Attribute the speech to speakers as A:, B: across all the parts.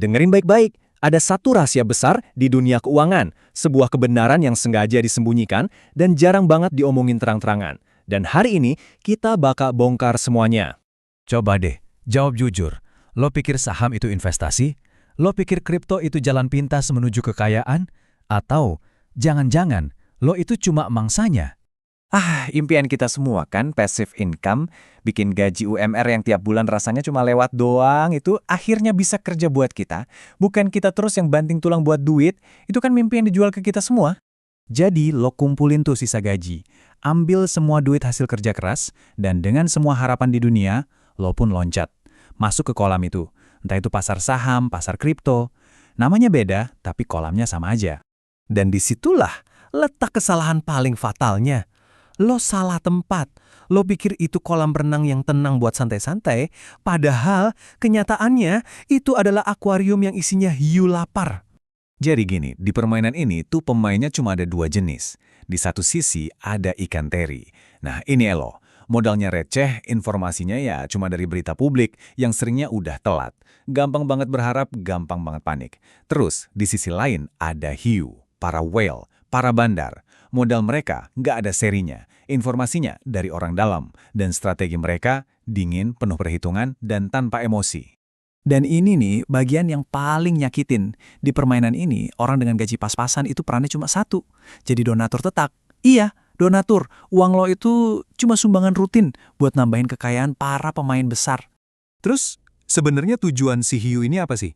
A: Dengerin baik-baik, ada satu rahasia besar di dunia keuangan, sebuah kebenaran yang sengaja disembunyikan dan jarang banget diomongin terang-terangan. Dan hari ini, kita bakal bongkar semuanya.
B: Coba deh, jawab jujur. Lo pikir saham itu investasi? Lo pikir kripto itu jalan pintas menuju kekayaan? Atau jangan-jangan lo itu cuma mangsanya?
A: Impian kita semua kan passive income, bikin gaji UMR yang tiap bulan rasanya cuma lewat doang, itu akhirnya bisa kerja buat kita. Bukan kita terus yang banting tulang buat duit, itu kan mimpi yang dijual ke kita semua.
B: Jadi lo kumpulin tuh sisa gaji, ambil semua duit hasil kerja keras, dan dengan semua harapan di dunia, lo pun loncat. Masuk ke kolam itu, entah itu pasar saham, pasar kripto. Namanya beda, tapi kolamnya sama aja.
C: Dan disitulah letak kesalahan paling fatalnya. Lo salah tempat. Lo pikir itu kolam renang yang tenang buat santai-santai, padahal kenyataannya itu adalah akuarium yang isinya hiu lapar.
B: Jadi gini, di permainan ini tuh pemainnya cuma ada dua jenis. Di satu sisi ada ikan teri. Nah ini Elo, modalnya receh, informasinya ya cuma dari berita publik yang seringnya udah telat. Gampang banget berharap, gampang banget panik. Terus di sisi lain ada hiu, para whale, para bandar. Modal mereka nggak ada serinya, informasinya dari orang dalam, dan strategi mereka dingin, penuh perhitungan, dan tanpa emosi.
C: Dan ini nih bagian yang paling nyakitin. Di permainan ini, orang dengan gaji pas-pasan itu perannya cuma satu. Jadi donatur tetap. Iya, donatur. Uang lo itu cuma sumbangan rutin buat nambahin kekayaan para pemain besar.
D: Terus, sebenarnya tujuan si hiu ini apa sih?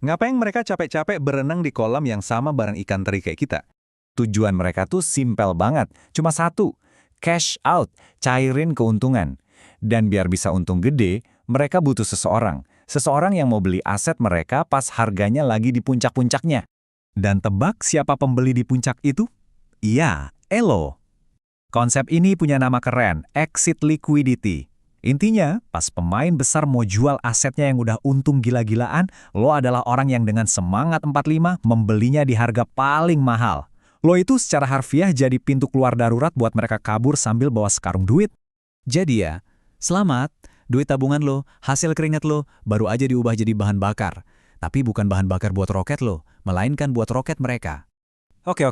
D: Ngapain mereka capek-capek berenang di kolam yang sama bareng ikan teri kayak kita?
A: Tujuan mereka tuh simpel banget, cuma satu, cash out, cairin keuntungan. Dan biar bisa untung gede, mereka butuh seseorang yang mau beli aset mereka pas harganya lagi di puncak-puncaknya.
D: Dan tebak siapa pembeli di puncak itu? Iya, Elo.
A: Konsep ini punya nama keren, exit liquidity. Intinya, pas pemain besar mau jual asetnya yang udah untung gila-gilaan, lo adalah orang yang dengan semangat 45 membelinya di harga paling mahal. Lo itu secara harfiah jadi pintu keluar darurat buat mereka kabur sambil bawa sekarung duit.
C: Jadi ya, selamat, duit tabungan lo, hasil keringat lo, baru aja diubah jadi bahan bakar. Tapi bukan bahan bakar buat roket lo, melainkan buat roket mereka.
A: Oke,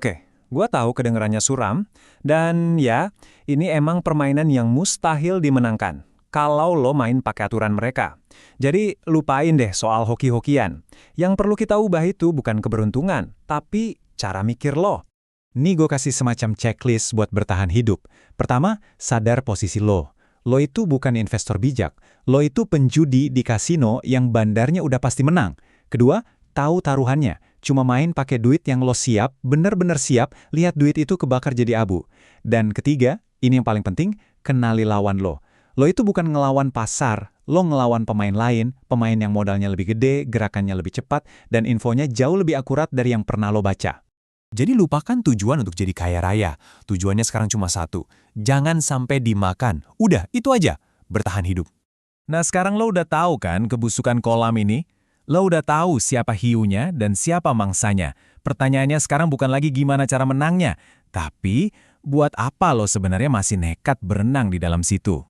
A: gua tahu kedengarannya suram, dan ya, ini emang permainan yang mustahil dimenangkan kalau lo main pakai aturan mereka. Jadi lupain deh soal hoki-hokian. Yang perlu kita ubah itu bukan keberuntungan, tapi cara mikir lo. Nih gue kasih semacam checklist buat bertahan hidup. Pertama, sadar posisi lo. Lo itu bukan investor bijak. Lo itu penjudi di kasino yang bandarnya udah pasti menang. Kedua, tahu taruhannya. Cuma main pakai duit yang lo siap, bener-bener siap, lihat duit itu kebakar jadi abu. Dan ketiga, ini yang paling penting, kenali lawan lo. Lo itu bukan ngelawan pasar, lo ngelawan pemain lain, pemain yang modalnya lebih gede, gerakannya lebih cepat, dan infonya jauh lebih akurat dari yang pernah lo baca.
C: Jadi lupakan tujuan untuk jadi kaya raya. Tujuannya sekarang cuma satu. Jangan sampai dimakan. Udah, itu aja. Bertahan hidup.
B: Nah sekarang lo udah tahu kan kebusukan kolam ini? Lo udah tahu siapa hiunya dan siapa mangsanya. Pertanyaannya sekarang bukan lagi gimana cara menangnya, tapi buat apa lo sebenarnya masih nekat berenang di dalam situ?